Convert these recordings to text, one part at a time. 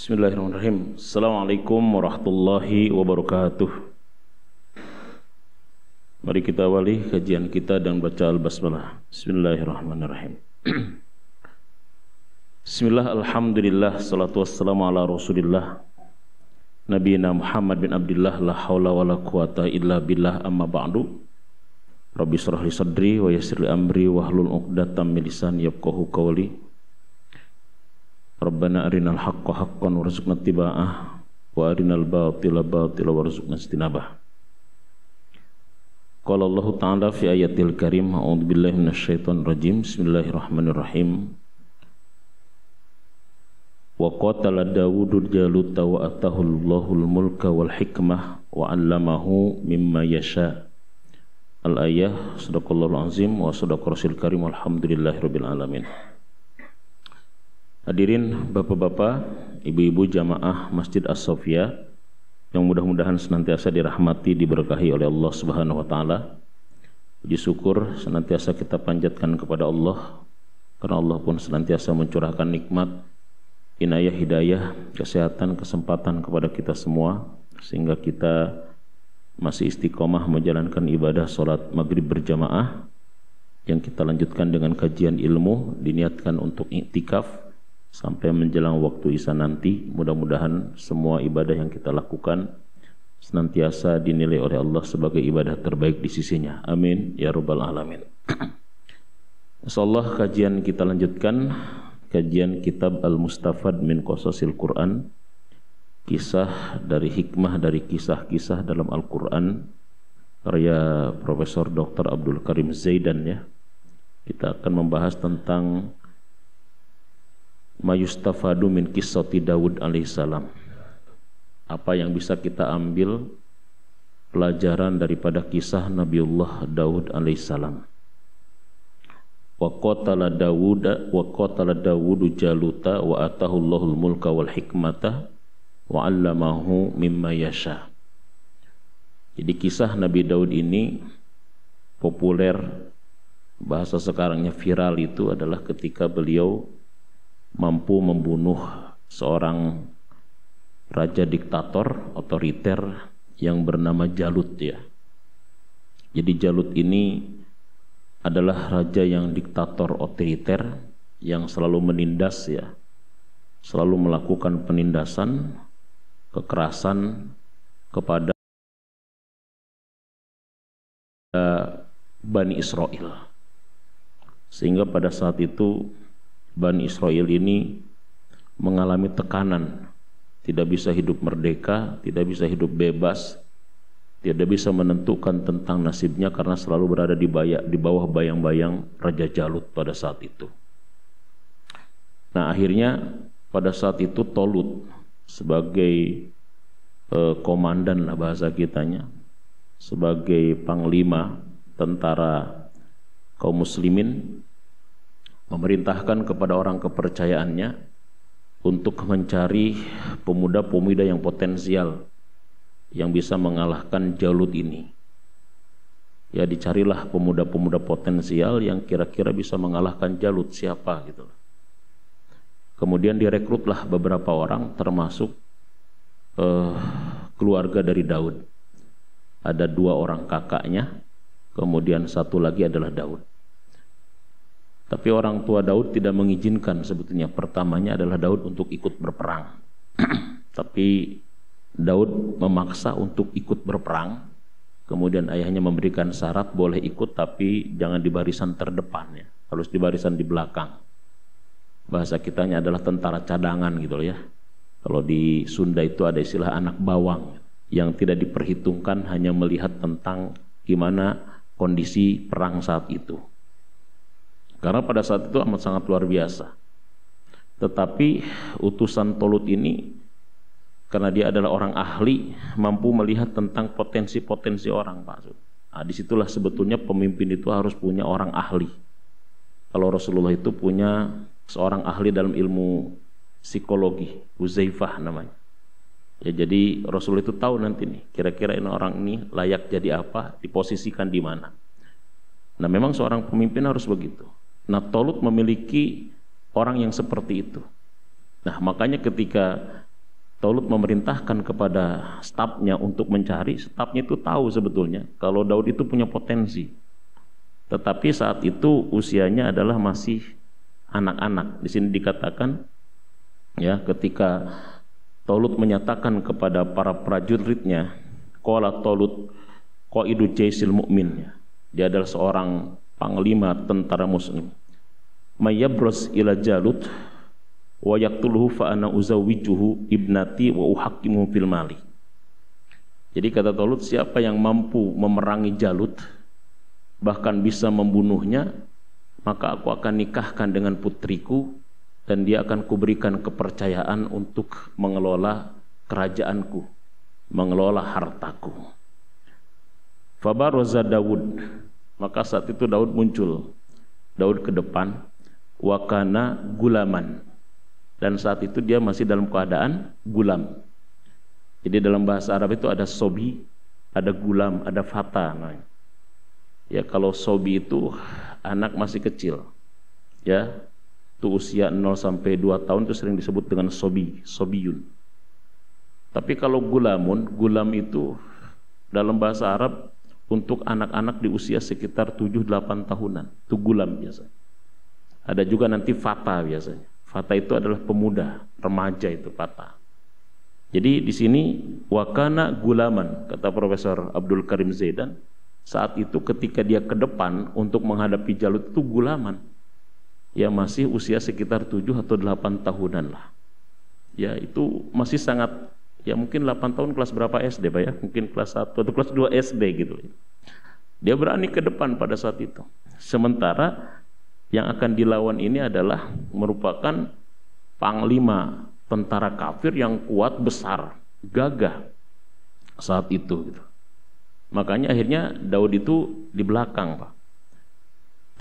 Bismillahirrahmanirrahim. Assalamualaikum warahmatullahi wabarakatuh. Mari kita awali kajian kita dan baca al-basmalah. Bismillahirrahmanirrahim. Bismillah, alhamdulillah, salatu wassalamu ala rasulillah Nabiyina Muhammad bin Abdillah, la hawla wa la quwata illa billah, amma ba'du. Rabbi shrah li sadri wa yassir li amri wahlul 'uqdatam min lisani yafqahu qawli. Rabbana arinal haqqa haqqan warzuqna ittiba'ah wa arinal batila batila warzuqna ijtinabah. Qala Allah Ta'ala fi ayatil karim, a'udzu billahi minasyaitonir rajim. Bismillahirrahmanirrahim. Wa qatala Dawudu Jaluta wa atahu Allahul mulka wal hikmah wa 'allamahu mimma yasha. Al-ayah. Shadaqallahul azim wa shadaqa rasul karim. Alhamdulillahirabbil alamin. Hadirin bapak-bapak, ibu-ibu jamaah Masjid As-Sofia yang mudah-mudahan senantiasa dirahmati, diberkahi oleh Allah Subhanahu wa taala. Puji syukur senantiasa kita panjatkan kepada Allah, karena Allah pun senantiasa mencurahkan nikmat, inayah, hidayah, kesehatan, kesempatan kepada kita semua, sehingga kita masih istiqomah menjalankan ibadah salat maghrib berjamaah yang kita lanjutkan dengan kajian ilmu, diniatkan untuk iktikaf sampai menjelang waktu isya nanti. Mudah-mudahan semua ibadah yang kita lakukan senantiasa dinilai oleh Allah sebagai ibadah terbaik di sisinya. Amin ya rabbal alamin. Insyaallah kajian kita lanjutkan kajian kitab Al-Mustafad min Qasasil Quran, kisah dari hikmah dari kisah-kisah dalam Al-Quran, karya Profesor Dr. Abdul Karim Zaidan ya. Kita akan membahas tentang mayustafadu min qissati Daud alaihissalam. Apa yang bisa kita ambil pelajaran daripada kisah Nabiullah Daud alaihissalam. Wa qatala Dawudu Jaluta wa atahu Allahul mulka wal hikmata wa 'allamahu mimma yasha. Jadi kisah Nabi Daud ini populer, bahasa sekarangnya viral, itu adalah ketika beliau mampu membunuh seorang raja diktator otoriter yang bernama Jalut ya. Jadi Jalut ini adalah raja yang diktator otoriter yang selalu menindas ya, selalu melakukan penindasan, kekerasan kepada Bani Israel. Sehingga pada saat itu Bani Israel ini mengalami tekanan, tidak bisa hidup merdeka, tidak bisa hidup bebas, tidak bisa menentukan tentang nasibnya karena selalu berada di bawah bayang-bayang Raja Jalut pada saat itu. Nah akhirnya pada saat itu Tolut sebagai komandan lah bahasa kitanya, sebagai panglima tentara kaum muslimin, memerintahkan kepada orang kepercayaannya untuk mencari pemuda-pemuda yang potensial yang bisa mengalahkan Jalut ini. Ya dicarilah pemuda-pemuda potensial yang kira-kira bisa mengalahkan Jalut, siapa gitu. Kemudian direkrutlah beberapa orang termasuk keluarga dari Daud. Ada 2 orang kakaknya, kemudian satu lagi adalah Daud. Tapi orang tua Daud tidak mengizinkan sebetulnya. Pertamanya adalah Daud untuk ikut berperang. Tapi Daud memaksa untuk ikut berperang. Kemudian ayahnya memberikan syarat boleh ikut tapi jangan di barisan terdepan ya. Harus di barisan di belakang. Bahasa kitanya adalah tentara cadangan gitu loh ya. Kalau di Sunda itu ada istilah anak bawang yang tidak diperhitungkan, hanya melihat tentang gimana kondisi perang saat itu. Karena pada saat itu amat sangat luar biasa. Tetapi utusan Tolut ini, karena dia adalah orang ahli, mampu melihat tentang potensi-potensi orang, Pak. Nah, disitulah sebetulnya pemimpin itu harus punya orang ahli. Kalau Rasulullah itu punya seorang ahli dalam ilmu psikologi, Huzaifah namanya. Ya, jadi Rasulullah itu tahu nanti nih, kira-kira ini orang ini layak jadi apa, diposisikan di mana. Nah, memang seorang pemimpin harus begitu. Nah, Tolut memiliki orang yang seperti itu. Nah, makanya ketika Taulut memerintahkan kepada stafnya untuk mencari. Stafnya itu tahu sebetulnya kalau Daud itu punya potensi. Tetapi saat itu usianya adalah masih anak-anak. Di sini dikatakan ya, ketika Taulut menyatakan kepada para prajuritnya, qala Taulut qaidu jaisil mu'min, dia adalah seorang panglima tentara muslim, mayyabros ila Jalut wa yaqtuluhu fa ana uzawwijuhu ibnati wa uhaqqimu fil mali. Jadi kata Taulut, siapa yang mampu memerangi Jalut bahkan bisa membunuhnya, maka aku akan nikahkan dengan putriku dan dia akan kuberikan kepercayaan untuk mengelola kerajaanku, mengelola hartaku. Fabaraza Daud, maka saat itu Daud muncul. Daud ke depan, wakana gulaman, dan saat itu dia masih dalam keadaan gulam. Jadi dalam bahasa Arab itu ada sobi, ada gulam, ada fata. Ya, kalau sobi itu anak masih kecil, ya, itu usia 0 sampai 2 tahun itu sering disebut dengan sobi, sobiyun. Tapi kalau gulamun, gulam itu dalam bahasa Arab untuk anak-anak di usia sekitar 7-8 tahunan, itu gulam biasa. Ada juga nanti fata biasanya. Fata itu adalah pemuda, remaja itu fata. Jadi di sini wakana gulaman, kata Profesor Abdul Karim Zaidan, saat itu ketika dia ke depan untuk menghadapi Jalut itu gulaman. Ya masih usia sekitar 7 atau 8 tahunan lah. Ya itu masih sangat, ya mungkin 8 tahun kelas berapa SD Pak ya? Mungkin kelas 1 atau kelas 2 SD gitu. Dia berani ke depan pada saat itu. Sementara yang akan dilawan ini adalah merupakan panglima tentara kafir yang kuat, besar, gagah saat itu gitu. Makanya akhirnya Daud itu di belakang Pak.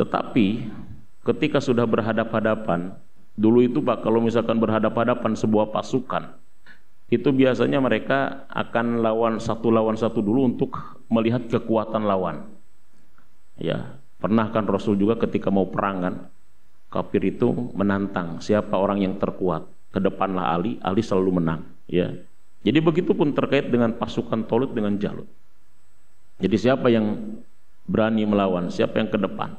Tetapi ketika sudah berhadap-hadapan, dulu itu Pak kalau misalkan berhadap-hadapan sebuah pasukan, itu biasanya mereka akan lawan satu dulu untuk melihat kekuatan lawan. Ya, pernah kan Rasul juga ketika mau perang kan, kafir itu menantang siapa orang yang terkuat. Kedepanlah Ali, Ali selalu menang. Ya, jadi begitu pun terkait dengan pasukan Taulut dengan Jalut. Jadi siapa yang berani melawan, siapa yang ke depan?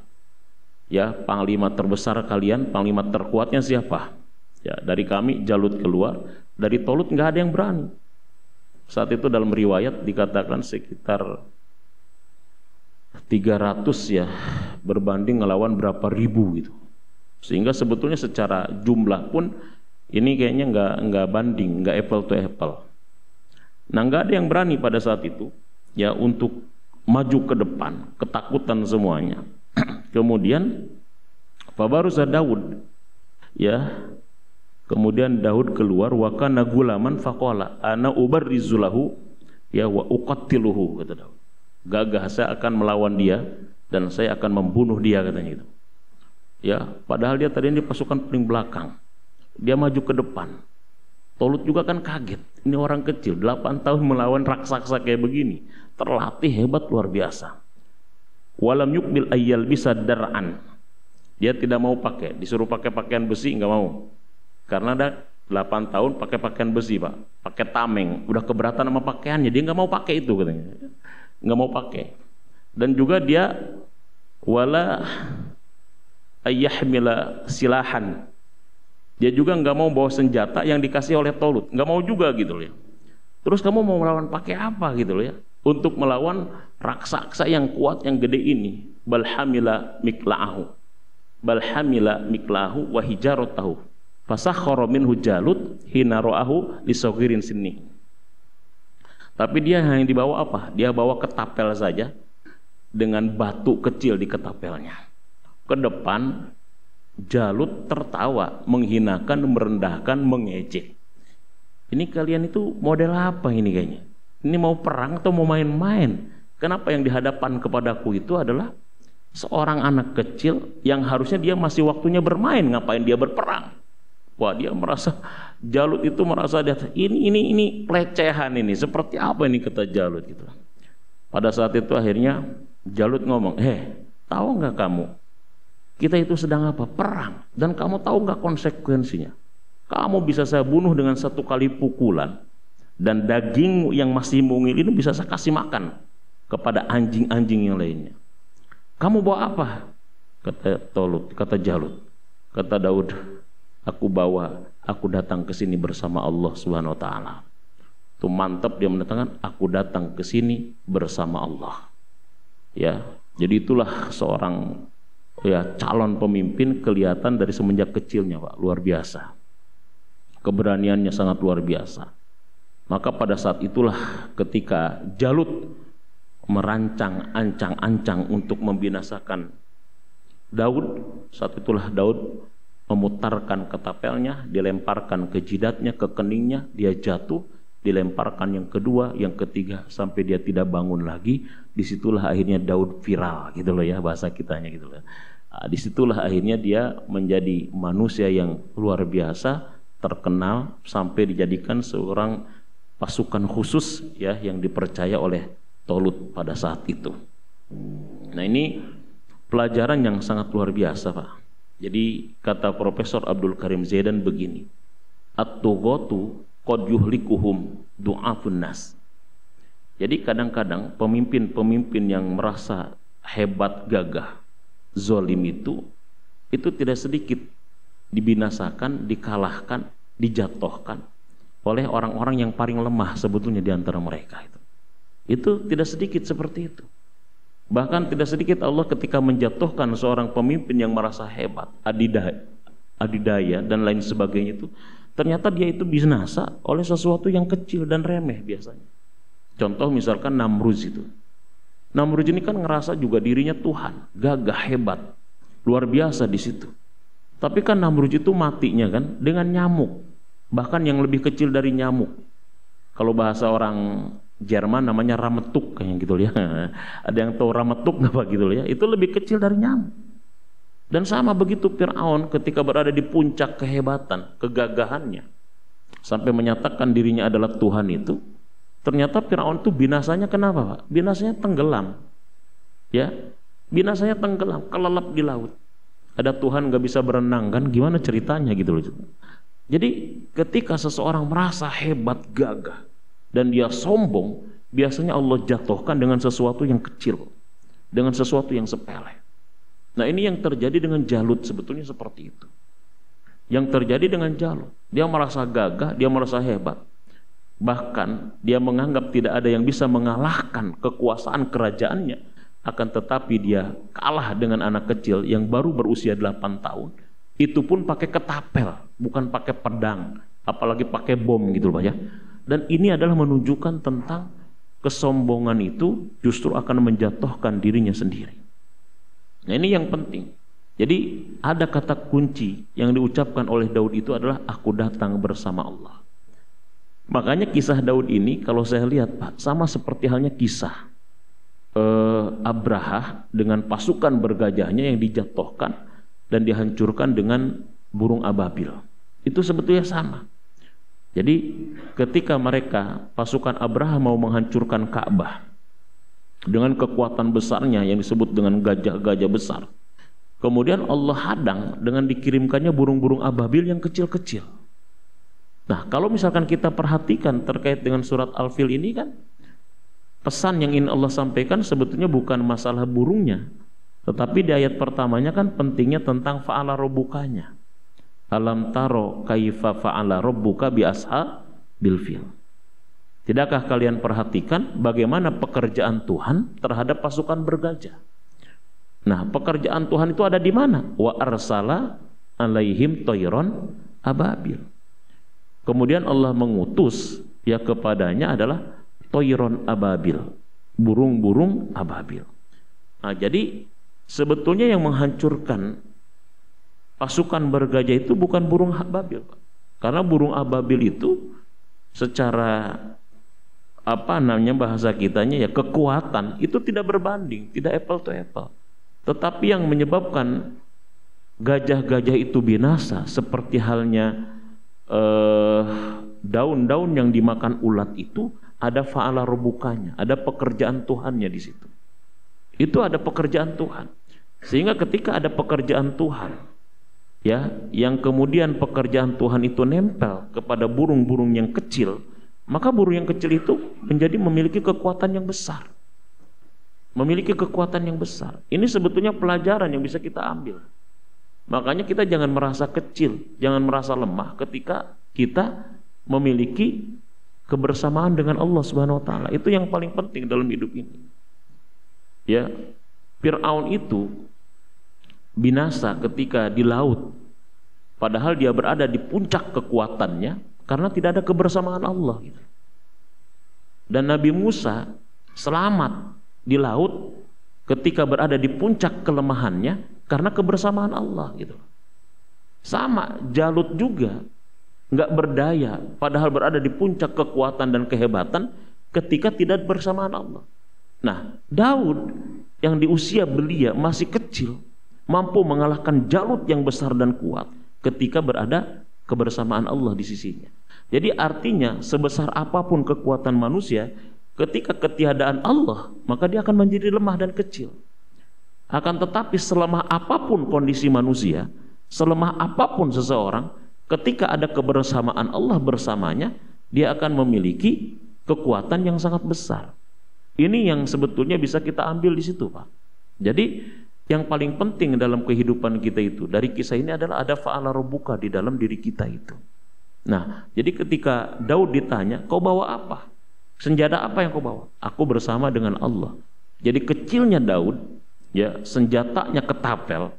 Ya, panglima terbesar kalian, panglima terkuatnya siapa? Ya, dari kami Jalut keluar, dari Taulut nggak ada yang berani. Saat itu dalam riwayat dikatakan sekitar 300 ya, berbanding ngelawan berapa ribu gitu. Sehingga sebetulnya secara jumlah pun ini kayaknya nggak banding, nggak apple to apple. Nah, nggak ada yang berani pada saat itu ya untuk maju ke depan, ketakutan semuanya. Kemudian fabaruza Daud, ya, kemudian Daud keluar, wa kana gulaman faqala ana ubarrizulahu ya wa uqattiluhu, kata Daud. Gagah, saya akan melawan dia dan saya akan membunuh dia, katanya gitu. Ya, padahal dia tadi di pasukan paling belakang. Dia maju ke depan. Taulut juga kan kaget. Ini orang kecil 8 tahun melawan raksasa kayak begini. Terlatih hebat luar biasa. Walam yukbil ayyal bisa dar'an. Dia tidak mau pakai, disuruh pakai pakaian besi nggak mau. Karena ada 8 tahun pakai pakaian besi Pak, pakai tameng, udah keberatan sama pakaiannya, dia nggak mau pakai itu katanya, nggak mau pakai. Dan juga dia wala ayyahmila silahan, dia juga nggak mau bawa senjata yang dikasih oleh Taulut, nggak mau juga gitu loh ya. Terus kamu mau melawan pakai apa gitu loh ya, untuk melawan raksasa yang kuat yang gede ini. Balhamila mikla'ahu, balhamila mikla'ahu wa hijaratahu fasakhara minhu Jalut hina ra'ahu lisaghirin sinni. Tapi dia hanya dibawa apa? Dia bawa ketapel saja dengan batu kecil di ketapelnya. Ke depan Jalut tertawa, menghinakan, merendahkan, mengejek. Ini kalian itu model apa ini kayaknya? Ini mau perang atau mau main-main? Kenapa yang dihadapan kepadaku itu adalah seorang anak kecil yang harusnya dia masih waktunya bermain, ngapain dia berperang? Wah, dia merasa, Jalut itu merasa dia ini pelecehan ini, seperti apa ini, kata Jalut gitu. Pada saat itu akhirnya Jalut ngomong, tahu nggak kamu, kita itu sedang apa? Perang, dan kamu tahu nggak konsekuensinya? Kamu bisa saya bunuh dengan 1 kali pukulan, dan daging yang masih mungil ini bisa saya kasih makan kepada anjing-anjing yang lainnya. Kamu bawa apa? Kata Jalut. Kata Daud, aku datang ke sini bersama Allah Subhanahu wa taala. Itu mantap, dia mendatangkan, aku datang ke sini bersama Allah. Ya, jadi itulah seorang calon pemimpin kelihatan dari semenjak kecilnya, Pak, luar biasa. Keberaniannya sangat luar biasa. Maka pada saat itulah ketika Jalut merancang ancang-ancang untuk membinasakan Daud, saat itulah Daud memutarkan ketapelnya, dilemparkan ke jidatnya, ke keningnya, dia jatuh, dilemparkan yang kedua, yang ketiga, sampai dia tidak bangun lagi. Disitulah akhirnya Daud viral, gitu loh ya, bahasa kitanya gitu loh. Disitulah akhirnya dia menjadi manusia yang luar biasa, terkenal, sampai dijadikan seorang pasukan khusus ya, yang dipercaya oleh Tolut pada saat itu. Nah, ini pelajaran yang sangat luar biasa, Pak. Jadi kata Profesor Abdul Karim Zaidan begini, at-tughatu qad yuhlikuhum du'afun nas. Jadi kadang-kadang pemimpin-pemimpin yang merasa hebat, gagah, zalim itu tidak sedikit dibinasakan, dikalahkan, dijatuhkan oleh orang-orang yang paling lemah sebetulnya di antara mereka itu. Itu tidak sedikit seperti itu. Bahkan tidak sedikit Allah ketika menjatuhkan seorang pemimpin yang merasa hebat, adidaya dan lain sebagainya itu, ternyata dia itu binasa oleh sesuatu yang kecil dan remeh biasanya. Contoh misalkan Namrud itu. Namrud ini kan ngerasa juga dirinya Tuhan, gagah, hebat, luar biasa di situ. Tapi kan Namrud itu matinya kan dengan nyamuk, bahkan yang lebih kecil dari nyamuk. Kalau bahasa orang Jerman namanya rametuk kayak gitu ya. Ada yang tahu rametuk nggak Pak gitu ya? Itu lebih kecil dari nyamuk. Dan sama begitu Fir'aun ketika berada di puncak kehebatan, kegagahannya, sampai menyatakan dirinya adalah Tuhan itu, ternyata Fir'aun itu binasanya kenapa Pak? Binasanya tenggelam, ya, binasanya tenggelam, kelelap di laut. Ada Tuhan nggak bisa berenang kan? Gimana ceritanya gitu loh. Jadi ketika seseorang merasa hebat, gagah, dan dia sombong, biasanya Allah jatuhkan dengan sesuatu yang kecil, dengan sesuatu yang sepele. Nah, ini yang terjadi dengan Jalut sebetulnya seperti itu. Yang terjadi dengan Jalut, dia merasa gagah, dia merasa hebat. Bahkan dia menganggap tidak ada yang bisa mengalahkan kekuasaan kerajaannya, akan tetapi dia kalah dengan anak kecil yang baru berusia 8 tahun. Itu pun pakai ketapel, bukan pakai pedang, apalagi pakai bom gitu Pak ya. Dan ini adalah menunjukkan tentang kesombongan itu justru akan menjatuhkan dirinya sendiri. Nah, ini yang penting. Jadi ada kata kunci yang diucapkan oleh Daud itu adalah aku datang bersama Allah. Makanya kisah Daud ini kalau saya lihat Pak, sama seperti halnya kisah Abraha dengan pasukan bergajahnya yang dijatuhkan dan dihancurkan dengan burung ababil. Itu sebetulnya sama. Jadi ketika mereka pasukan Abraha mau menghancurkan Ka'bah dengan kekuatan besarnya yang disebut dengan gajah-gajah besar, kemudian Allah hadang dengan dikirimkannya burung-burung ababil yang kecil-kecil. Nah, kalau misalkan kita perhatikan terkait dengan surat Al-Fil ini kan, pesan yang ingin Allah sampaikan sebetulnya bukan masalah burungnya, tetapi di ayat pertamanya kan pentingnya tentang fa'ala robbukanya. Alam taro kaifa fa'ala rabbuka bi ashabil fil. Tidakkah kalian perhatikan bagaimana pekerjaan Tuhan terhadap pasukan bergajah? Nah, pekerjaan Tuhan itu ada di mana? Wa arsala alaihim tayron ababil. Kemudian Allah mengutus ya kepadanya adalah tayron ababil, burung-burung ababil. Nah, jadi sebetulnya yang menghancurkan pasukan bergajah itu bukan burung ababil, Pak. Karena burung ababil itu secara bahasa kitanya ya kekuatan itu tidak berbanding, tidak apple to apple. Tetapi yang menyebabkan gajah-gajah itu binasa seperti halnya daun-daun yang dimakan ulat itu ada fa'ala robukanya, ada pekerjaan Tuhannya di situ. Itu ada pekerjaan Tuhan. Sehingga ketika ada pekerjaan Tuhan ya, yang kemudian pekerjaan Tuhan itu nempel kepada burung-burung yang kecil, maka burung yang kecil itu menjadi memiliki kekuatan yang besar. Memiliki kekuatan yang besar. Ini sebetulnya pelajaran yang bisa kita ambil. Makanya kita jangan merasa kecil, jangan merasa lemah ketika kita memiliki kebersamaan dengan Allah Subhanahu wa taala. Itu yang paling penting dalam hidup ini. Ya, Fir'aun itu binasa ketika di laut, padahal dia berada di puncak kekuatannya karena tidak ada kebersamaan Allah. Dan Nabi Musa selamat di laut ketika berada di puncak kelemahannya karena kebersamaan Allah gitu. Sama, Jalut juga nggak berdaya padahal berada di puncak kekuatan dan kehebatan ketika tidak bersamaan Allah. Nah, Daud yang di usia belia masih kecil mampu mengalahkan Jalut yang besar dan kuat ketika berada kebersamaan Allah di sisinya. Jadi artinya sebesar apapun kekuatan manusia, ketika ketiadaan Allah, maka dia akan menjadi lemah dan kecil. Akan tetapi selemah apapun kondisi manusia, selemah apapun seseorang, ketika ada kebersamaan Allah bersamanya, dia akan memiliki kekuatan yang sangat besar. Ini yang sebetulnya bisa kita ambil di situ, Pak. Jadi yang paling penting dalam kehidupan kita itu dari kisah ini adalah ada fa'ala rabbuka di dalam diri kita itu. Nah, jadi ketika Daud ditanya, kau bawa apa? Senjata apa yang kau bawa? Aku bersama dengan Allah. Jadi kecilnya Daud, ya, senjatanya ketapel,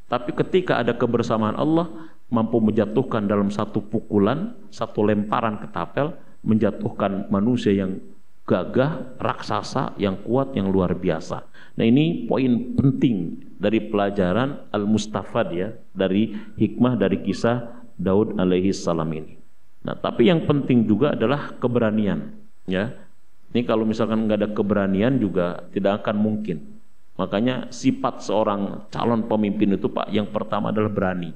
tapi ketika ada kebersamaan Allah mampu menjatuhkan dalam satu pukulan, satu lemparan ketapel, menjatuhkan manusia yang gagah, raksasa, yang kuat, yang luar biasa. Nah, ini poin penting dari pelajaran Al-Mustafad, ya, dari hikmah dari kisah Daud alaihi salam ini. Nah, tapi yang penting juga adalah keberanian, ya. Ini kalau misalkan nggak ada keberanian juga tidak akan mungkin. Makanya sifat seorang calon pemimpin itu, Pak, yang pertama adalah berani.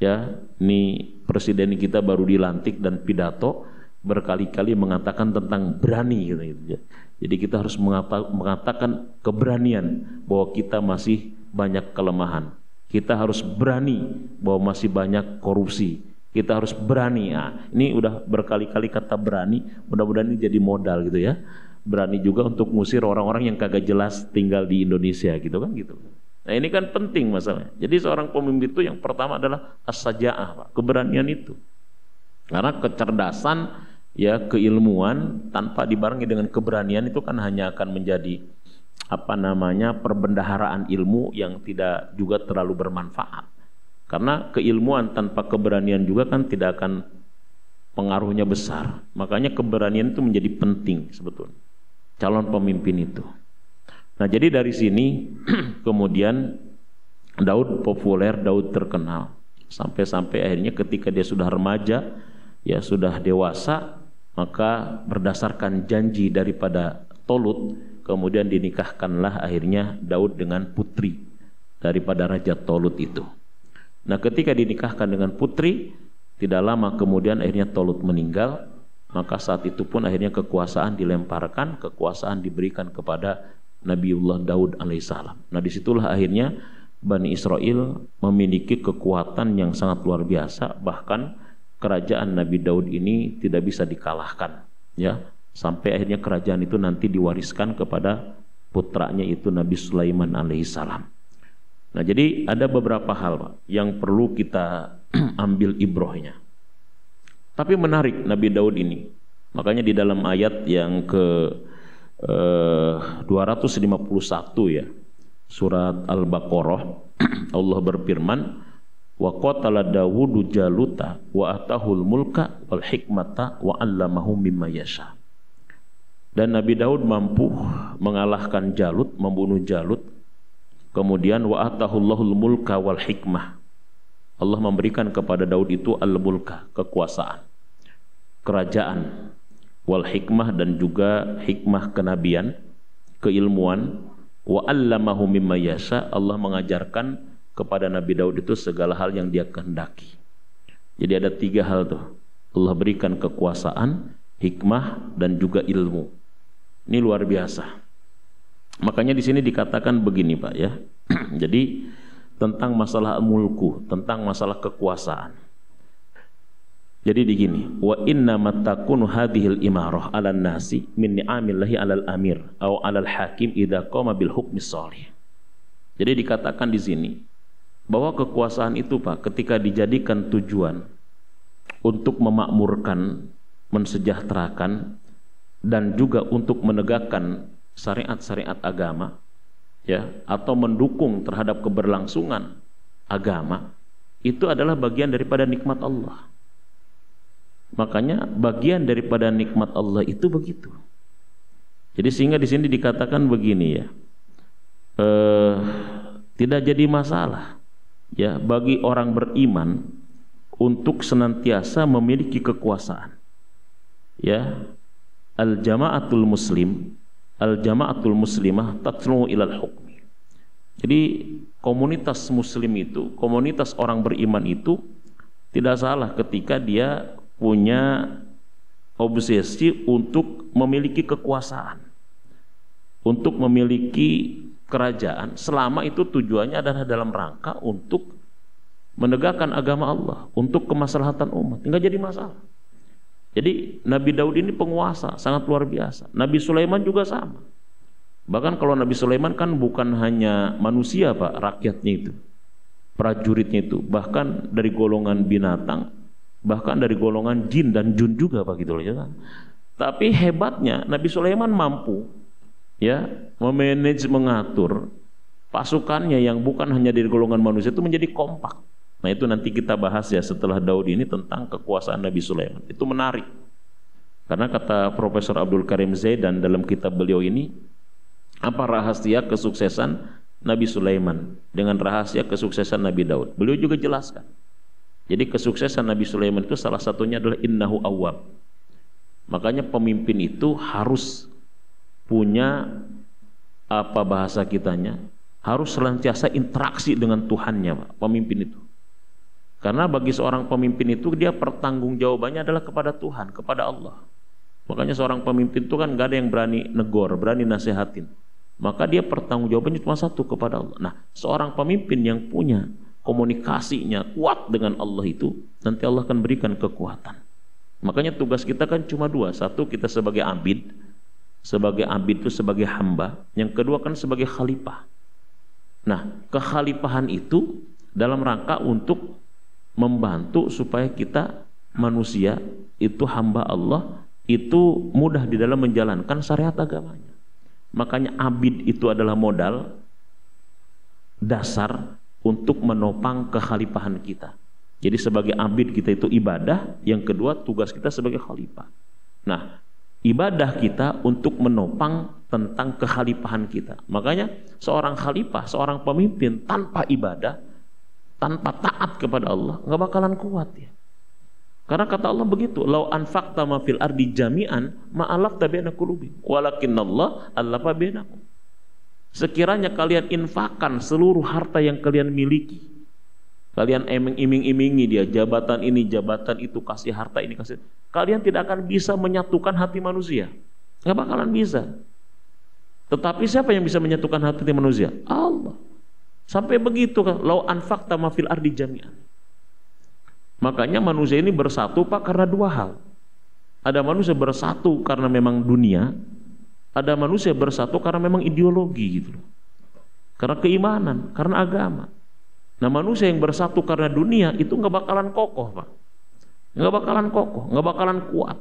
Ya, ini presiden kita baru dilantik dan pidato berkali-kali mengatakan tentang berani gitu ya. Jadi kita harus mengatakan keberanian bahwa kita masih banyak kelemahan. Kita harus berani bahwa masih banyak korupsi. Kita harus berani. Nah, ini udah berkali-kali kata berani, mudah-mudahan ini jadi modal gitu ya. Berani juga untuk ngusir orang-orang yang kagak jelas tinggal di Indonesia gitu kan gitu. Nah, ini kan penting masalahnya. Jadi seorang pemimpin itu yang pertama adalah as-saja'ah, Pak, keberanian itu. Karena kecerdasan, ya, keilmuan tanpa dibarengi dengan keberanian itu kan hanya akan menjadi perbendaharaan ilmu yang tidak juga terlalu bermanfaat. Karena keilmuan tanpa keberanian juga kan tidak akan pengaruhnya besar. Makanya keberanian itu menjadi penting sebetulnya calon pemimpin itu. Nah, jadi dari sini kemudian Daud populer, Daud terkenal sampai akhirnya ketika dia sudah remaja, ya sudah dewasa, maka berdasarkan janji daripada Tolut kemudian dinikahkanlah akhirnya Daud dengan putri daripada Raja Tolut itu. Nah, ketika dinikahkan dengan putri, tidak lama kemudian akhirnya Tolut meninggal, maka saat itu pun akhirnya kekuasaan dilemparkan, kekuasaan diberikan kepada Nabiullah Daud alaihissalam. Nah, disitulah akhirnya Bani Israel memiliki kekuatan yang sangat luar biasa, bahkan kerajaan Nabi Daud ini tidak bisa dikalahkan, ya, sampai akhirnya kerajaan itu nanti diwariskan kepada putranya itu Nabi Sulaiman alaihissalam. Nah, jadi ada beberapa hal, Pak, yang perlu kita ambil ibrohnya. Tapi menarik Nabi Daud ini. Makanya di dalam ayat yang ke 251 ya, surat Al-Baqarah, Allah berfirman, wa qatala Dawudu Jaluta wa atahul mulka wal hikmata wa 'allamahu mimma yasha. Dan Nabi Daud mampu mengalahkan Jalut, membunuh Jalut. Kemudian wa atahullahul mulka wal hikmah. Allah memberikan kepada Daud itu al-mulka, kekuasaan, kerajaan, wal hikmah, dan juga hikmah kenabian, keilmuan, wa 'allamahu mimma yasha. Allah mengajarkan kepada Nabi Daud itu segala hal yang dia kehendaki. Jadi ada 3 hal tuh. Allah berikan kekuasaan, hikmah, dan juga ilmu. Ini luar biasa. Makanya di sini dikatakan begini, Pak, ya. Jadi tentang masalah mulku, tentang masalah kekuasaan. Jadi begini, wa inna matakunu hadhil imarah 'alan nasi min ni'amillahi 'alal amir atau 'alal hakim idza qama bil hukmi shalih. Jadi dikatakan di sini bahwa kekuasaan itu Pak, ketika dijadikan tujuan untuk memakmurkan, mensejahterakan, dan juga untuk menegakkan syariat-syariat agama, ya, atau mendukung terhadap keberlangsungan agama, itu adalah bagian daripada nikmat Allah. Makanya bagian daripada nikmat Allah itu begitu. Jadi sehingga di sini dikatakan begini ya, tidak jadi masalah ya bagi orang beriman untuk senantiasa memiliki kekuasaan. Ya, al-jama'atul muslimah tatlu ilal hukmi. Jadi komunitas muslim itu, komunitas orang beriman itu tidak salah ketika dia punya obsesi untuk memiliki kekuasaan, untuk memiliki kerajaan, selama itu tujuannya adalah dalam rangka untuk menegakkan agama Allah, untuk kemaslahatan umat, enggak jadi masalah. Jadi Nabi Daud ini penguasa sangat luar biasa. Nabi Sulaiman juga sama. Bahkan kalau Nabi Sulaiman kan bukan hanya manusia Pak, rakyatnya itu, prajuritnya itu, bahkan dari golongan binatang, bahkan dari golongan jin dan jun juga Pak gitu loh ya kan. Tapi hebatnya Nabi Sulaiman mampu ya memanage, mengatur pasukannya yang bukan hanya dari golongan manusia itu menjadi kompak. Nah itu nanti kita bahas ya setelah Daud ini tentang kekuasaan Nabi Sulaiman. Itu menarik. Karena kata Profesor Abdul Karim Zaidan dalam kitab beliau ini, apa rahasia kesuksesan Nabi Sulaiman dengan rahasia kesuksesan Nabi Daud? Beliau juga jelaskan. Jadi kesuksesan Nabi Sulaiman itu salah satunya adalah innahu awwab. Makanya pemimpin itu harus punya apa bahasa kitanya, harus senantiasa interaksi dengan Tuhannya Pak, pemimpin itu. Karena bagi seorang pemimpin itu dia pertanggungjawabannya adalah kepada Tuhan, kepada Allah. Makanya seorang pemimpin itu kan gak ada yang berani negor, berani nasihatin. Maka dia pertanggungjawabannya cuma satu, kepada Allah. Nah, seorang pemimpin yang punya komunikasinya kuat dengan Allah itu, nanti Allah akan berikan kekuatan. Makanya tugas kita kan cuma dua. Satu, kita sebagai abid. Sebagai abid itu sebagai hamba. Yang kedua kan sebagai khalifah. Nah, kekhalifahan itu dalam rangka untuk membantu supaya kita manusia itu hamba Allah itu mudah di dalam menjalankan syariat agamanya. Makanya abid itu adalah modal dasar untuk menopang kekhalifahan kita. Jadi sebagai abid kita itu ibadah, yang kedua tugas kita sebagai khalifah. Nah, ibadah kita untuk menopang tentang kekhalifahan kita. Makanya seorang khalifah, seorang pemimpin tanpa ibadah, tanpa taat kepada Allah, nggak bakalan kuat ya. Karena kata Allah begitu, lau anfaqta ma fil ardi jami'an ma alafta baina qulubi walakinnallaha allafa bainakum. Sekiranya kalian infakkan seluruh harta yang kalian miliki, kalian iming-imingi dia jabatan ini, jabatan itu, kasih harta ini, kasih, kalian tidak akan bisa menyatukan hati manusia. Nggak bakalan bisa. Tetapi siapa yang bisa menyatukan hati manusia? Allah. Sampai begitu kan, lau anfaqta ma fil ardi jami'an. Makanya manusia ini bersatu Pak karena dua hal. Ada manusia bersatu karena memang dunia, ada manusia bersatu karena memang ideologi gitu. Karena keimanan, karena agama. Nah manusia yang bersatu karena dunia itu nggak bakalan kokoh Pak. Nggak bakalan kokoh, nggak bakalan kuat.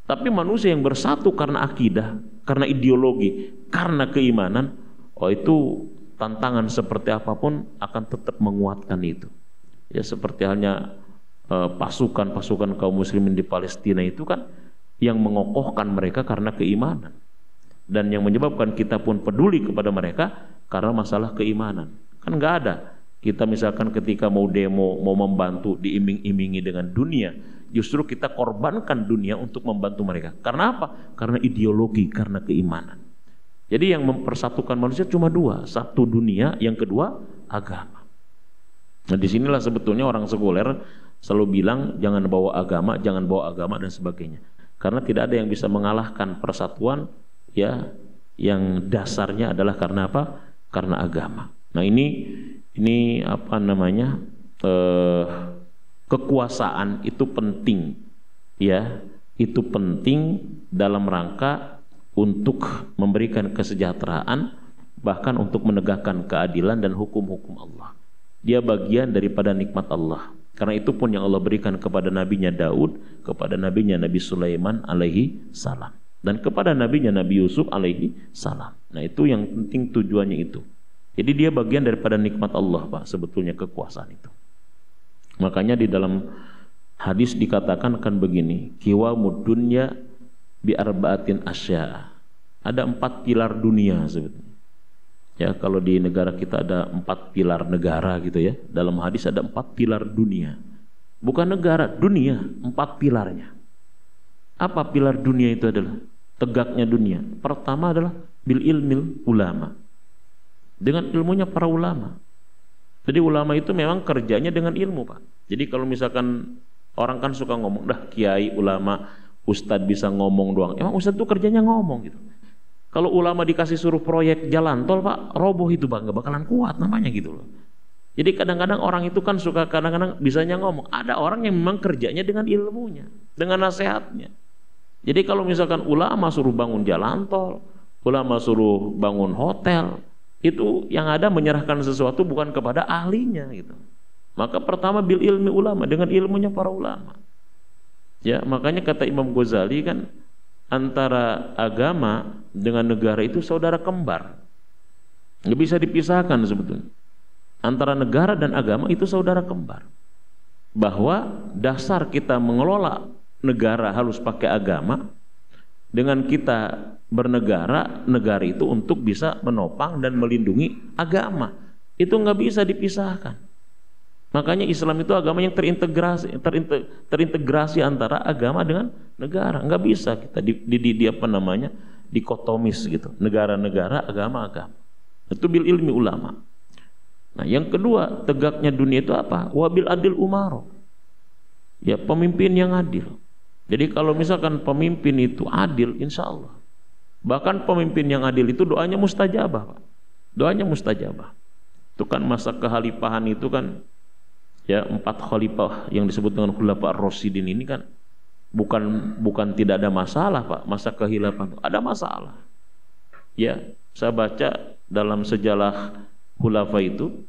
Tapi manusia yang bersatu karena akidah, karena ideologi, karena keimanan, oh itu tantangan seperti apapun akan tetap menguatkan itu. Ya seperti halnya pasukan-pasukan kaum muslimin di Palestina itu kan yang mengokohkan mereka karena keimanan. Dan yang menyebabkan kita pun peduli kepada mereka karena masalah keimanan. Kan nggak ada. Kita misalkan ketika mau demo, mau membantu, diiming-imingi dengan dunia, justru kita korbankan dunia untuk membantu mereka. Karena apa? Karena ideologi, karena keimanan. Jadi yang mempersatukan manusia cuma dua. Satu dunia, yang kedua agama. Nah disinilah sebetulnya orang sekuler selalu bilang jangan bawa agama, jangan bawa agama dan sebagainya. Karena tidak ada yang bisa mengalahkan persatuan ya yang dasarnya adalah karena apa? Karena agama. Nah ini ini apa namanya, kekuasaan itu penting, ya, itu penting dalam rangka untuk memberikan kesejahteraan, bahkan untuk menegakkan keadilan dan hukum-hukum Allah. Dia bagian daripada nikmat Allah. Karena itu pun yang Allah berikan kepada nabinya Daud, kepada nabinya Nabi Sulaiman alaihi salam, dan kepada nabinya Nabi Yusuf alaihi salam. Nah, itu yang penting, tujuannya itu. Jadi dia bagian daripada nikmat Allah, Pak, sebetulnya kekuasaan itu. Makanya di dalam hadis dikatakan kan begini, qiwamud dunya bi arba'atin asya. Ada 4 pilar dunia sebetulnya. Ya, kalau di negara kita ada 4 pilar negara gitu ya. Dalam hadis ada 4 pilar dunia. Bukan negara, dunia, 4 pilarnya. Apa pilar dunia itu adalah? Tegaknya dunia. Pertama adalah bil ilmil ulama. Dengan ilmunya para ulama. Jadi ulama itu memang kerjanya dengan ilmu, Pak. Jadi kalau misalkan orang kan suka ngomong, dah kiai, ulama, ustadz bisa ngomong doang. Emang ustadz itu kerjanya ngomong gitu. Kalau ulama dikasih suruh proyek jalan tol, Pak, roboh itu, Pak, nggak bakalan kuat namanya gitu loh. Jadi kadang-kadang orang itu kan suka kadang-kadang bisanya ngomong. Ada orang yang memang kerjanya dengan ilmunya, dengan nasihatnya. Jadi kalau misalkan ulama suruh bangun jalan tol, ulama suruh bangun hotel, itu yang ada menyerahkan sesuatu bukan kepada ahlinya gitu. Maka pertama bil ilmi ulama, dengan ilmunya para ulama. Ya, makanya kata Imam Ghazali kan, antara agama dengan negara itu saudara kembar. Nggak bisa dipisahkan sebetulnya. Antara negara dan agama itu saudara kembar. Bahwa dasar kita mengelola negara harus pakai agama. Dengan kita bernegara, negara itu untuk bisa menopang dan melindungi agama. Itu nggak bisa dipisahkan. Makanya Islam itu agama yang terintegrasi antara agama dengan negara. Nggak bisa kita di apa namanya, dikotomis gitu. Negara-negara, agama-agama. Itu bil ilmi ulama. Nah, yang kedua, tegaknya dunia itu apa? Wabil adil umaro. Ya, pemimpin yang adil. Jadi kalau misalkan pemimpin itu adil, insya Allah. Bahkan pemimpin yang adil itu doanya mustajabah, Pak. Doanya mustajabah. Itu kan masa kehalifahan itu kan, ya, 4 khalifah yang disebut dengan Khulafa ar-Rasyidin ini kan bukan tidak ada masalah, Pak. Masa kehilafahan ada masalah. Ya, saya baca dalam sejarah khulafa itu,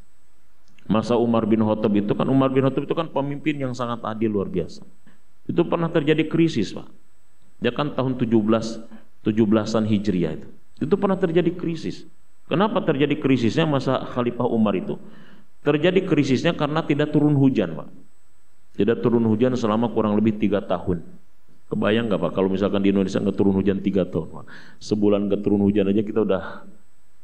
masa Umar bin Khattab itu kan, Umar bin Khattab itu kan pemimpin yang sangat adil, luar biasa. Itu pernah terjadi krisis, Pak. Dia kan tahun 17-an Hijriah itu. Itu pernah terjadi krisis. Kenapa terjadi krisisnya masa Khalifah Umar itu? Terjadi krisisnya karena tidak turun hujan, Pak. Tidak turun hujan selama kurang lebih 3 tahun. Kebayang nggak, Pak, kalau misalkan di Indonesia nggak turun hujan 3 tahun, Pak. Sebulan nggak turun hujan aja kita udah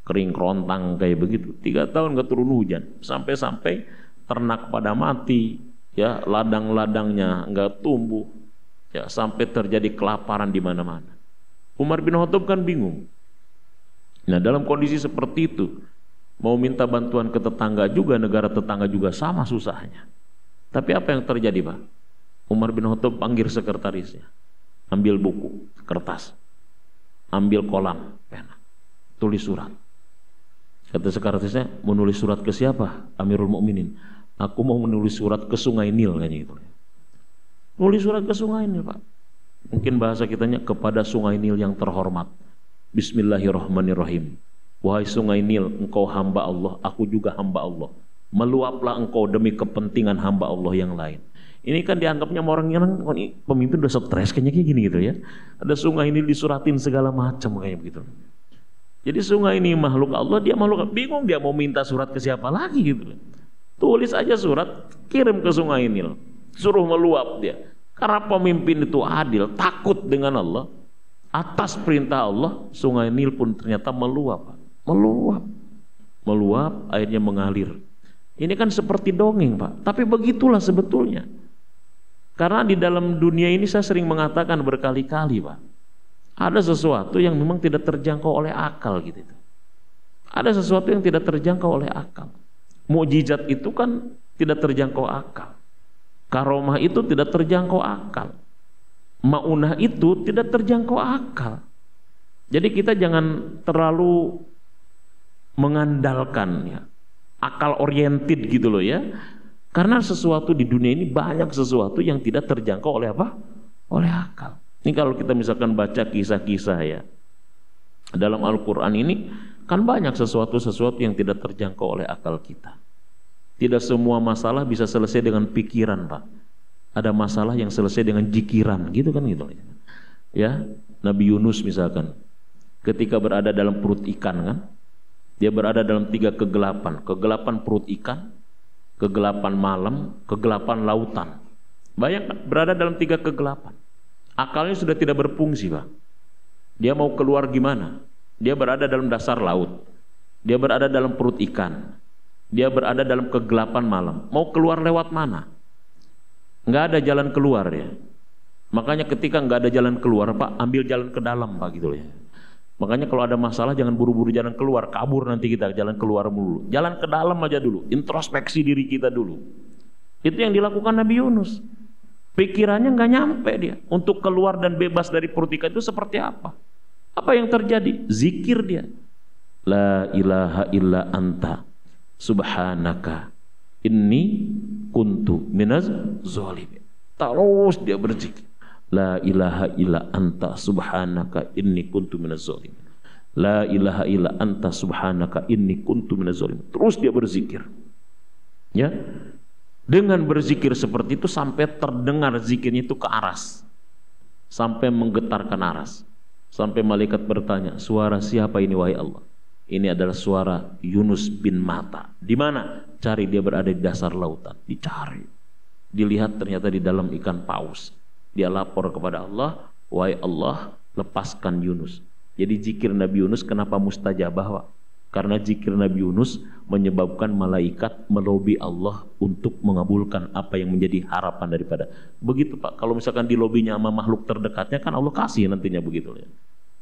kering kerontang kayak begitu. 3 tahun nggak turun hujan, sampai-sampai ternak pada mati, ya, ladang-ladangnya nggak tumbuh, ya, sampai terjadi kelaparan di mana-mana. Umar bin Khattab kan bingung. Nah, dalam kondisi seperti itu, mau minta bantuan ke tetangga juga, negara tetangga juga sama susahnya. Tapi apa yang terjadi, Pak? Umar bin Khattab panggil sekretarisnya, ambil buku, kertas, ambil kolam, pena, tulis surat. Kata sekretarisnya, mau nulis surat ke siapa? Amirul Mukminin. Aku mau menulis surat ke Sungai Nil, kayaknya gitu. Nulis surat ke Sungai Nil, Pak. Mungkin bahasa kitanya, kepada Sungai Nil yang terhormat. Bismillahirrahmanirrahim. Wahai Sungai Nil, engkau hamba Allah, aku juga hamba Allah. Meluaplah engkau demi kepentingan hamba Allah yang lain. Ini kan dianggapnya orang yang pemimpin udah stres kayaknya kayak gini gitu ya. Ada Sungai Nil disuratin segala macam kayak begitu. Jadi sungai ini makhluk Allah, dia makhluk, bingung dia mau minta surat ke siapa lagi gitu. Tulis aja surat, kirim ke Sungai Nil, suruh meluap dia. Karena pemimpin itu adil, takut dengan Allah, atas perintah Allah, Sungai Nil pun ternyata meluap, meluap, airnya mengalir. Ini kan seperti dongeng, Pak, tapi begitulah sebetulnya. Karena di dalam dunia ini saya sering mengatakan berkali-kali, Pak, ada sesuatu yang memang tidak terjangkau oleh akal gitu. Ada sesuatu yang tidak terjangkau oleh akal. Mukjizat itu kan tidak terjangkau akal. Karomah itu tidak terjangkau akal. Maunah itu tidak terjangkau akal. Jadi kita jangan terlalu mengandalkan, ya, akal oriented gitu loh ya. Karena sesuatu di dunia ini banyak sesuatu yang tidak terjangkau oleh apa? Oleh akal. Ini kalau kita misalkan baca kisah-kisah ya, dalam Al-Quran ini kan banyak sesuatu-sesuatu yang tidak terjangkau oleh akal kita. Tidak semua masalah bisa selesai dengan pikiran, Pak. Ada masalah yang selesai dengan jikiran, gitu kan gitu. Ya, Nabi Yunus misalkan, ketika berada dalam perut ikan kan, dia berada dalam 3 kegelapan, kegelapan perut ikan, kegelapan malam, kegelapan lautan. Bayangkan berada dalam 3 kegelapan. Akalnya sudah tidak berfungsi, Pak. Dia mau keluar gimana? Dia berada dalam dasar laut. Dia berada dalam perut ikan. Dia berada dalam kegelapan malam. Mau keluar lewat mana? Nggak ada jalan keluar ya. Makanya ketika nggak ada jalan keluar, Pak, ambil jalan ke dalam, Pak, gitu ya. Makanya kalau ada masalah jangan buru-buru jalan keluar, kabur nanti kita jalan keluar mulu. Jalan ke dalam aja dulu, introspeksi diri kita dulu. Itu yang dilakukan Nabi Yunus. Pikirannya nggak nyampe dia untuk keluar dan bebas dari perut ikan itu seperti apa? Apa yang terjadi? Zikir dia. La ilaha illa anta subhanaka inni kuntu minaz zalimin. Terus dia berzikir. La ilaha illa anta subhanaka inni kuntu minaz zalimin. La ilaha illa anta subhanaka inni kuntu minaz zalimin. Terus dia berzikir. Ya. Dengan berzikir seperti itu sampai terdengar zikirnya itu ke aras. Sampai menggetarkan aras. Sampai malaikat bertanya, "Suara siapa ini wahai Allah?" Ini adalah suara Yunus bin Matta. Di mana? Cari, dia berada di dasar lautan. Dicari. Dilihat ternyata di dalam ikan paus. Dia lapor kepada Allah, "Wahai Allah, lepaskan Yunus." Jadi zikir Nabi Yunus kenapa mustajabah, Pak? Karena zikir Nabi Yunus menyebabkan malaikat melobi Allah untuk mengabulkan apa yang menjadi harapan daripada. Begitu, Pak. Kalau misalkan di lobinya sama makhluk terdekatnya kan Allah kasih nantinya begitu ya.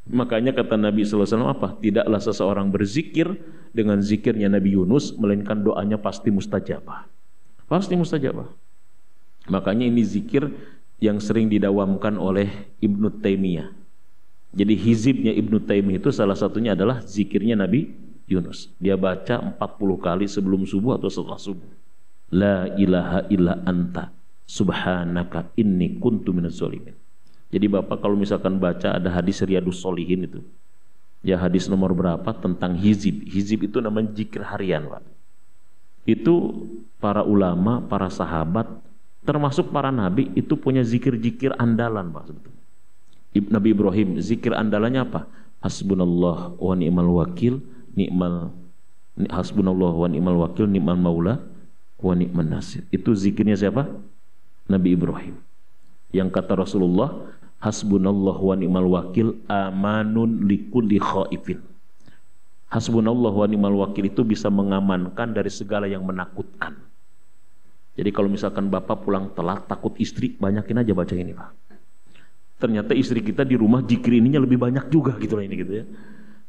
Makanya kata Nabi sallallahu alaihi wasallam apa? Tidaklah seseorang berzikir dengan zikirnya Nabi Yunus melainkan doanya pasti mustajabah. Pasti mustajabah. Makanya ini zikir yang sering didawamkan oleh Ibnu Taimiyah. Jadi hizibnya Ibnu Taimiyah itu salah satunya adalah zikirnya Nabi Yunus. Dia baca 40 kali sebelum subuh atau setelah subuh. La ilaha illa anta subhanaka inni kuntu minaz zalimin. Jadi Bapak kalau misalkan baca ada hadis Riyadus Shalihin itu. Ya hadis nomor berapa tentang hizib. Hizib itu namanya zikir harian, Pak. Itu para ulama, para sahabat, termasuk para nabi itu punya zikir-zikir andalan, Pak, sebetulnya. Nabi Ibrahim zikir andalannya apa? Hasbunallah wa ni'mal wakil, hasbunallah wa ni'mal wakil, ni'mal maula wa ni'man nasir. Itu zikirnya siapa? Nabi Ibrahim. Yang kata Rasulullah, hasbunallah wa ni'mal wakil amanun likulli khaifin. Hasbunallah wa ni'mal wakil itu bisa mengamankan dari segala yang menakutkan. Jadi kalau misalkan Bapak pulang telat takut istri, banyakin aja baca ini, Pak. Ternyata istri kita di rumah zikir ininya lebih banyak juga gitu lah ini gitu ya.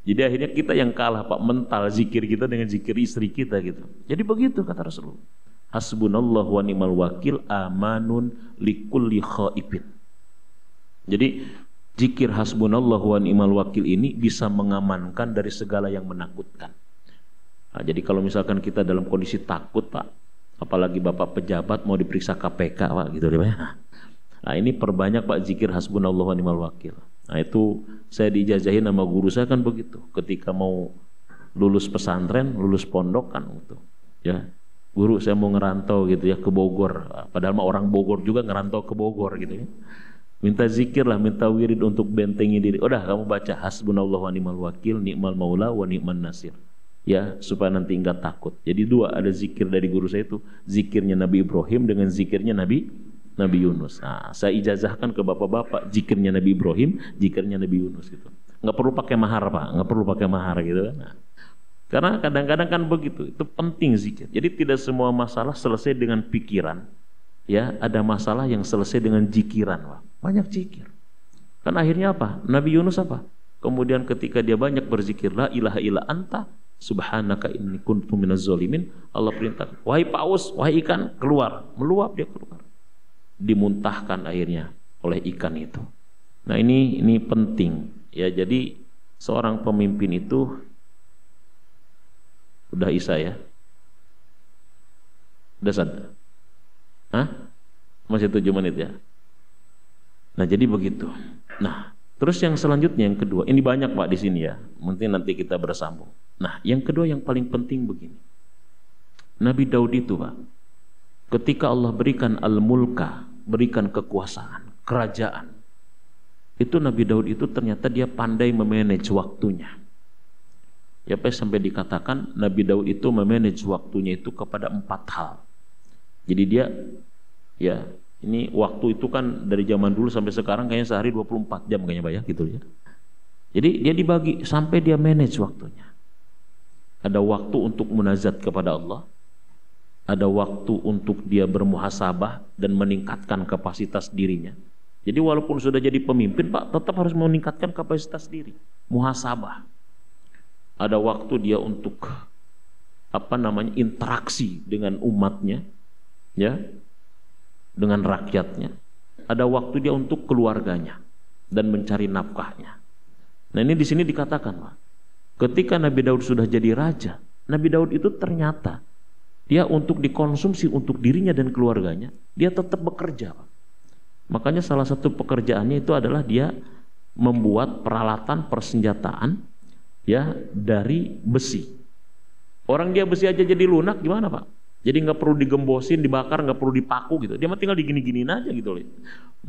Jadi akhirnya kita yang kalah, Pak, mental zikir kita dengan zikir istri kita gitu. Jadi begitu kata Rasulullah. Hasbunallah wa ni'mal wakil amanun likulli khaifin. Jadi zikir hasbunallah wa ni'mal wakil ini bisa mengamankan dari segala yang menakutkan. Nah, jadi kalau misalkan kita dalam kondisi takut, Pak, apalagi Bapak pejabat mau diperiksa KPK, Pak, gitu deh, Pak. Nah, ini perbanyak, Pak, zikir hasbunallah wa ni'mal wakil. Nah, itu saya diijazahin sama guru saya kan begitu. Ketika mau lulus pesantren, lulus pondok kan gitu. Ya. Guru saya mau ngerantau gitu ya ke Bogor. Padahal mah orang Bogor juga ngerantau ke Bogor gitu ya. Minta zikir lah, minta wirid untuk bentengi diri. Udah kamu baca hasbunallah wa ni'mal wakil, ni'mal maula wa ni'man nasir. Ya, supaya nanti enggak takut. Jadi dua ada zikir dari guru saya itu, zikirnya Nabi Ibrahim dengan zikirnya Nabi Yunus. Nah, saya ijazahkan ke bapak-bapak zikirnya Nabi Ibrahim, zikirnya Nabi Yunus gitu. Nggak perlu pakai mahar, Pak, nggak perlu pakai mahar gitu kan. Nah, karena kadang-kadang kan begitu, itu penting zikir. Jadi tidak semua masalah selesai dengan pikiran. Ya, ada masalah yang selesai dengan zikiran, Pak. Banyak zikir. Kan akhirnya apa? Nabi Yunus apa? Kemudian ketika dia banyak berzikir, la ilaha illa anta subhanaka inni kuntu minaz zalimin, Allah perintah, wahai paus, wahai ikan, keluar. Meluap dia keluar. Dimuntahkan akhirnya oleh ikan itu. Nah, ini penting ya. Jadi seorang pemimpin itu udah Isa ya. Udah sadar? Hah? Masih 7 menit ya? Nah jadi begitu. Nah terus yang selanjutnya yang kedua, ini banyak Pak di sini ya, mungkin nanti kita bersambung. Nah yang kedua yang paling penting begini, Nabi Daud itu Pak, ketika Allah berikan al-mulka, berikan kekuasaan, kerajaan, itu Nabi Daud itu ternyata dia pandai memanage waktunya. Ya Pak, sampai dikatakan Nabi Daud itu memanage waktunya itu kepada 4 hal. Jadi dia ya, ini waktu itu kan dari zaman dulu sampai sekarang kayaknya sehari 24 jam kayaknya Pak ya, gitu ya. Jadi dia dibagi sampai dia manage waktunya. Ada waktu untuk munajat kepada Allah, ada waktu untuk dia bermuhasabah dan meningkatkan kapasitas dirinya. Jadi walaupun sudah jadi pemimpin Pak, tetap harus meningkatkan kapasitas diri, muhasabah. Ada waktu dia untuk interaksi dengan umatnya, ya, dengan rakyatnya. Ada waktu dia untuk keluarganya dan mencari nafkahnya. Nah ini di sini dikatakan Pak, ketika Nabi Daud sudah jadi raja, Nabi Daud itu ternyata dia untuk dikonsumsi untuk dirinya dan keluarganya, dia tetap bekerja Pak. Makanya salah satu pekerjaannya itu adalah dia membuat peralatan persenjataan ya dari besi. Orang dia besi aja jadi lunak gimana Pak? Jadi nggak perlu digembosin, dibakar, nggak perlu dipaku gitu. Dia mah tinggal digini-giniin aja gitu loh.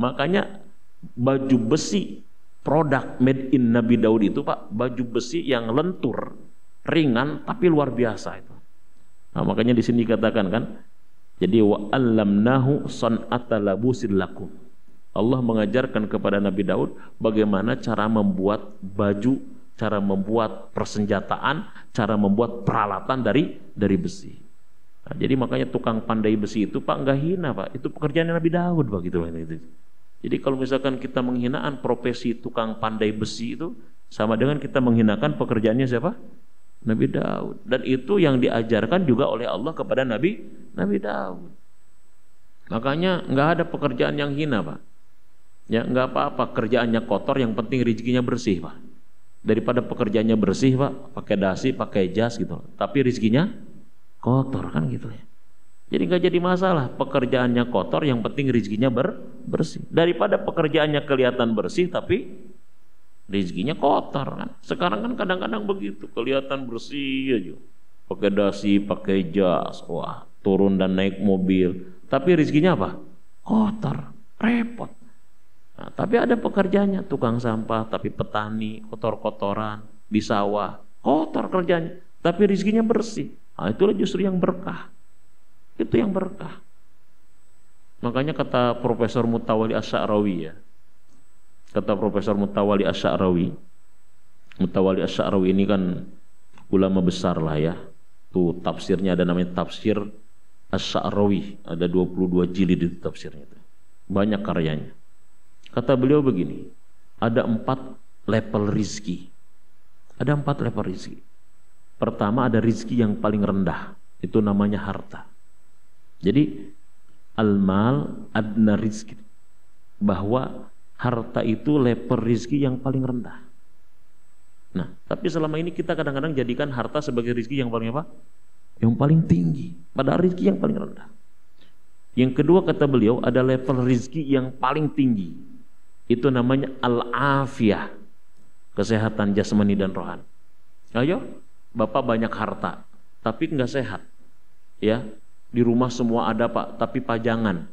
Makanya baju besi produk made in Nabi Daud itu Pak, baju besi yang lentur, ringan tapi luar biasa itu. Nah, makanya di sini dikatakan kan, jadi wa allamnahu san'ata labusin lakum. Allah mengajarkan kepada Nabi Daud bagaimana cara membuat baju, cara membuat persenjataan, cara membuat peralatan dari besi. Nah, jadi makanya tukang pandai besi itu Pak nggak hina Pak, itu pekerjaan Nabi Daud Pak gitu. Jadi kalau misalkan kita menghinaan profesi tukang pandai besi itu sama dengan kita menghinakan pekerjaannya siapa? Nabi Daud. Dan itu yang diajarkan juga oleh Allah kepada Nabi Daud. Makanya nggak ada pekerjaan yang hina Pak. Ya nggak apa-apa, kerjaannya kotor, yang penting rezekinya bersih Pak. Daripada pekerjaannya bersih Pak, pakai dasi, pakai jas gitu, tapi rezekinya kotor kan gitu ya. Jadi nggak jadi masalah pekerjaannya kotor, yang penting rezekinya bersih. Daripada pekerjaannya kelihatan bersih tapi rezekinya kotor kan. Sekarang kan kadang-kadang begitu, kelihatan bersih aja, pakai dasi, pakai jas, wah turun dan naik mobil, tapi rezekinya apa? Kotor, repot. Nah, tapi ada pekerjaannya tukang sampah, tapi petani, kotor-kotoran di sawah, kotor kerjanya, tapi rezekinya bersih. Nah, itulah justru yang berkah. Itu yang berkah. Makanya kata Profesor Mutawalli Asy'arawi ya. Kata Profesor Mutawalli Asy'arawi. Mutawalli Asy'arawi ini kan ulama besar lah ya. Tuh tafsirnya ada namanya Tafsir Asy'arawi, ada 22 jilid itu tafsirnya itu. Banyak karyanya. Kata beliau begini, ada 4 level rizki. Ada 4 level rizki. Pertama ada rizki yang paling rendah, itu namanya harta. Jadi al-mal adna rizki, bahwa harta itu level rizki yang paling rendah. Nah, tapi selama ini kita kadang-kadang jadikan harta sebagai rizki yang paling apa? Yang paling tinggi, padahal rizki yang paling rendah. Yang kedua kata beliau ada level rizki yang paling tinggi, itu namanya al-afiyah, kesehatan jasmani dan rohani. Ayo, Bapak banyak harta, tapi nggak sehat, ya. Di rumah semua ada Pak, tapi Pak jangan.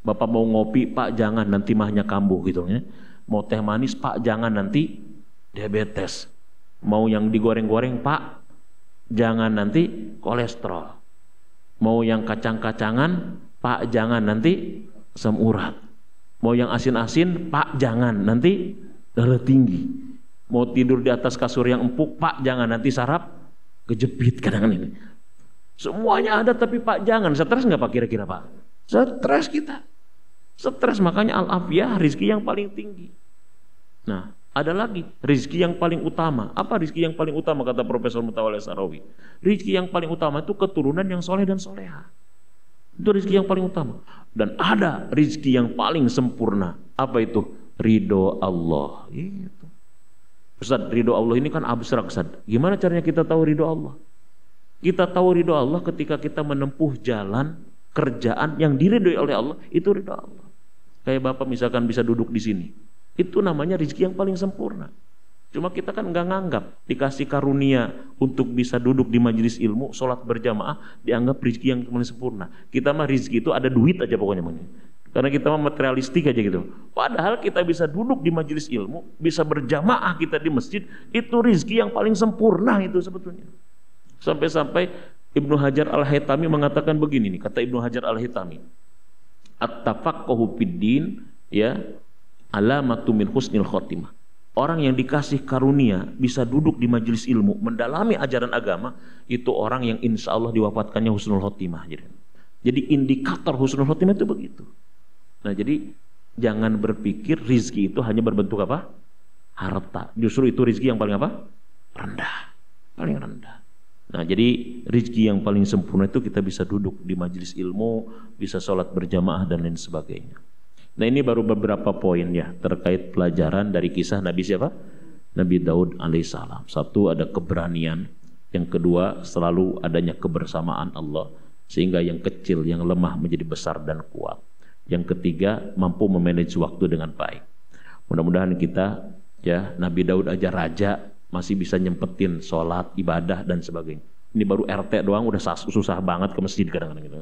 Bapak mau ngopi Pak jangan, nanti mahnya kambuh gitu ya. Mau teh manis Pak jangan, nanti diabetes. Mau yang digoreng-goreng Pak jangan, nanti kolesterol. Mau yang kacang-kacangan Pak jangan, nanti asam urat. Mau yang asin-asin Pak jangan, nanti darah tinggi. Mau tidur di atas kasur yang empuk Pak jangan, nanti saraf kejepit kadang ini. Semuanya ada tapi Pak jangan. Stres nggak Pak kira-kira Pak? Stres kita. Stres, makanya al-afiyah rizki yang paling tinggi. Nah ada lagi rizki yang paling utama. Apa rizki yang paling utama kata Profesor Mutawalli Asy'arawi? Rizki yang paling utama itu keturunan yang soleh dan soleha. Itu rizki yang paling utama. Dan ada rizki yang paling sempurna. Apa itu? Ridho Allah. Itu. Ustaz, ridho Allah ini kan abstrak Ustaz. Gimana caranya kita tahu ridho Allah? Kita tahu ridho Allah ketika kita menempuh jalan kerjaan yang diridhoi oleh Allah, itu ridha Allah. Kayak Bapak misalkan bisa duduk di sini, itu namanya rezeki yang paling sempurna. Cuma kita kan nggak nganggap dikasih karunia untuk bisa duduk di majelis ilmu, sholat berjamaah, dianggap rezeki yang paling sempurna. Kita mah rezeki itu ada duit aja pokoknya. Karena kita mah materialistik aja gitu. Padahal kita bisa duduk di majelis ilmu, bisa berjamaah kita di masjid, itu rezeki yang paling sempurna itu sebetulnya. Sampai-sampai Ibnu Hajar Al-Haytami mengatakan begini nih, kata Ibnu Hajar Al-Haytami, at-tafaqquhu fid-din ya alamatu min husnil khotimah. Orang yang dikasih karunia bisa duduk di majelis ilmu, mendalami ajaran agama, itu orang yang insya Allah diwafatkannya husnul khotimah. Jadi indikator husnul khotimah itu begitu. Nah jadi jangan berpikir rizki itu hanya berbentuk apa? Harta. Justru itu rizki yang paling apa? Rendah. Paling rendah. Nah jadi rizki yang paling sempurna itu kita bisa duduk di majelis ilmu, bisa sholat berjamaah dan lain sebagainya. Nah ini baru beberapa poin ya terkait pelajaran dari kisah Nabi siapa? Nabi Daud alaihissalam. Satu, ada keberanian. Yang kedua, selalu adanya kebersamaan Allah, sehingga yang kecil, yang lemah menjadi besar dan kuat. Yang ketiga, mampu memanage waktu dengan baik. Mudah-mudahan kita ya, Nabi Daud aja raja masih bisa nyempetin sholat, ibadah dan sebagainya. Ini baru RT doang udah susah banget ke masjid kadang-kadang gitu.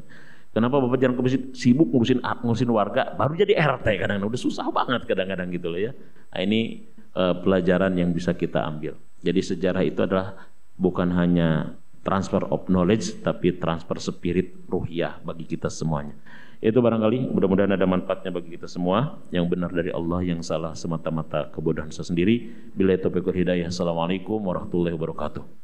Kenapa Bapak jarang ke masjid? Sibuk ngurusin warga, baru jadi RT kadang-kadang. Udah susah banget kadang-kadang gitu loh ya. Nah ini pelajaran yang bisa kita ambil. Jadi sejarah itu adalah bukan hanya transfer of knowledge, tapi transfer spirit ruhiyah bagi kita semuanya. Itu barangkali mudah-mudahan ada manfaatnya bagi kita semua. Yang benar dari Allah, yang salah semata-mata kebodohan saya sendiri. Billahi taufiq wal hidayah. Assalamualaikum warahmatullahi wabarakatuh.